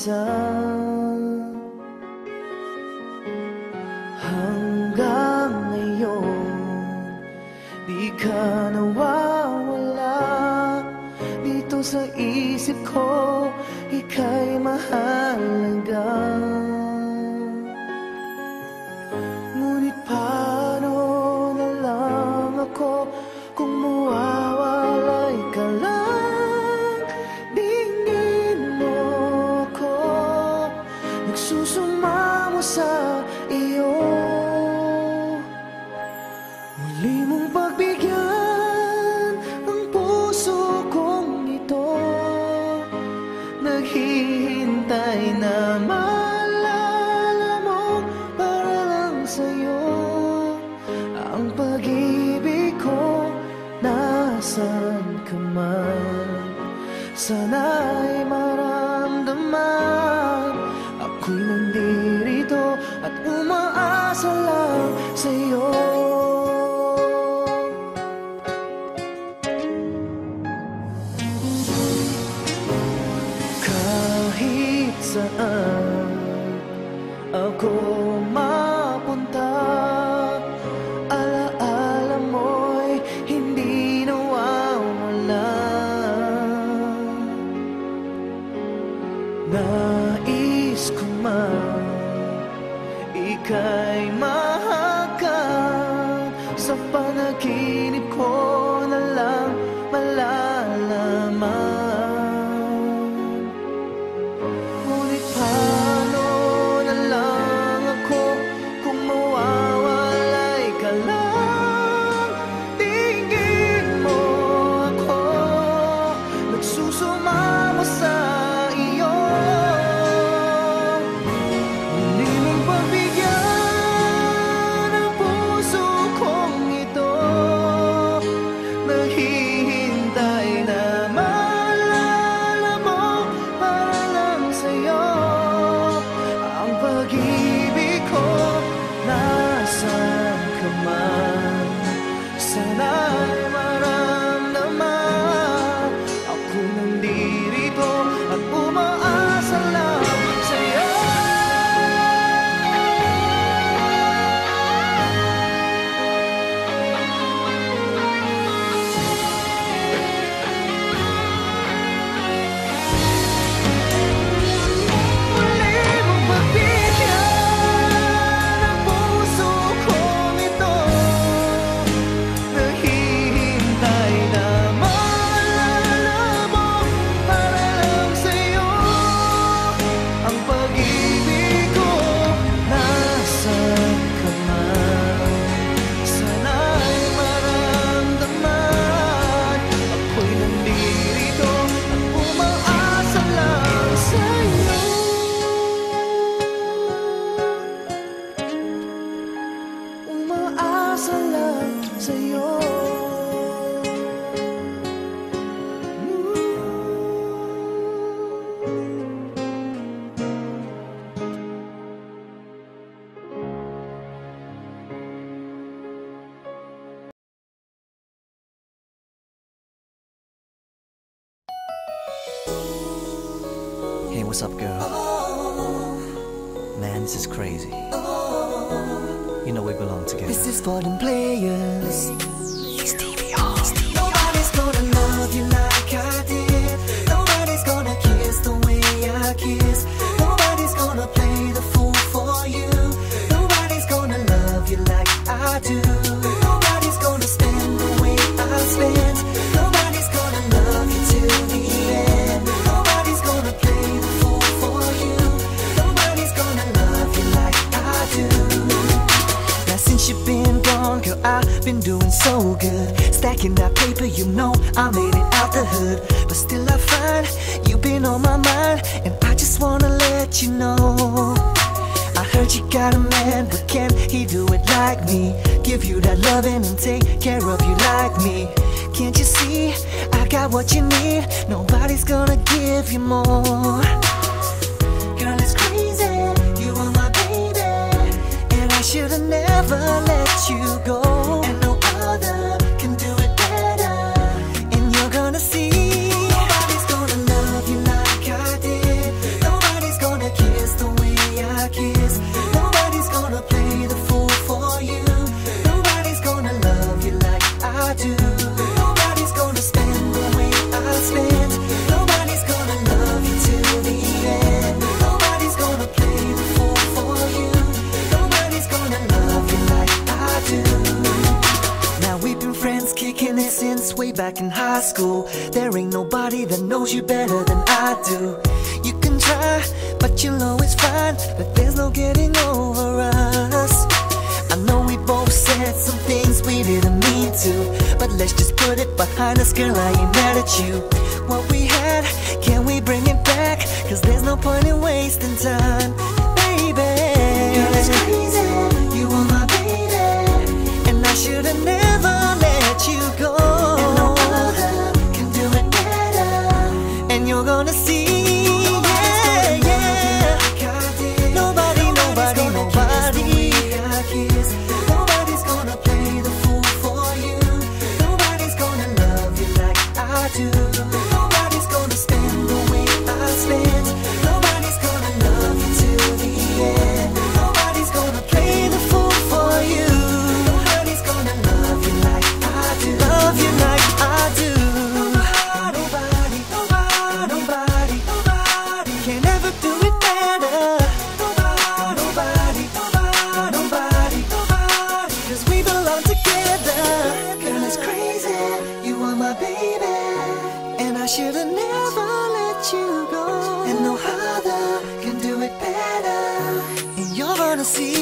mag-isa. Hanggang ngayon di ka nawawala dito sa isip ko, ika'y mahalaga. Ngunit paano na lang ako kung mawawalay ka lang? Dingin mo ako, nagsusumamo sa iyo. Muli mong pagbigyan ang puso kong ito, naghihintay na maalala mo para lang sa'yo. Ang pag-ibig ko, nasan ka man, sana'y maramdaman. Ako'y nandirito at umaasa lang sa'yo. Kahit saan ako mapunta, alaala mo'y hindi nawawala. Nais ko man ika'y mahagkan, sa panaginip ko na lang malalaman. Ngunit paano na lang ako kung mawawalay ka lang? Tingin mo ako, nagsusumamo sa iyo. Muli mong pagbigyan ang puso kong ito, naghihintay na maalala mo para lang sa'yo. Ang pag-ibig ko, nasan ka man, sana'y maramdaman. Ako nandirito at umaasa lang sa'yo. Muli mong pagbigyan ang puso kong ito, naghihintay na maalala mo para lang sa'yo. Ang pag-ibig ko, nasan ka man, sana'y maramdaman. Ako'y nandirito at umaasa lang sa'yo. Umaasa lang sa'yo. Hey, what's up, girl? Man, this is crazy. You know we belong together. This is for them players. Nobody's gonna love you like I did. Nobody's gonna kiss the way I kiss. Nobody's gonna play the fool for you. Nobody's gonna love you like I do. Nobody's gonna spend the way I spend. Nobody's gonna love you till the end. Nobody's gonna play the fool for you. Nobody's gonna love you like I do. Now since you've been gone, girl, I've been doing so good. Stacking that paper, you know I made it out the hood. But still I find you've been on my mind, and I just wanna let you know I heard you got a man, but can he do it like me? Give you that loving and take care of you like me. Can't you see, I got what you need. Nobody's gonna give you more. Girl, it's crazy, you are my baby, and I should've never let you go. And no other can do it better, and you're gonna see. Nobody's gonna love you like I did. Nobody's back in high school. There ain't nobody that knows you better than I do. You can try, but you'll always find that there's no getting over us. I know we both said some things we didn't mean to, but let's just put it behind us, girl, I ain't mad at you. What we had, can we bring it back? Cause there's no point in wasting time, baby. Girl, it's crazy, you are my baby, and I should've never let you go. And no other can do it better, and you're gonna see. Nobody's gonna play the fool for you. Nobody's gonna love you like I do. Nobody's gonna spend the way I spend. Nobody's gonna love you till the end. Nobody's gonna play the fool for you. Nobody's gonna love you like I do. Love you like I do. Nobody, nobody, nobody, nobody can ever do it better. I should've never let you go, and no other can do it better, and you're gonna see.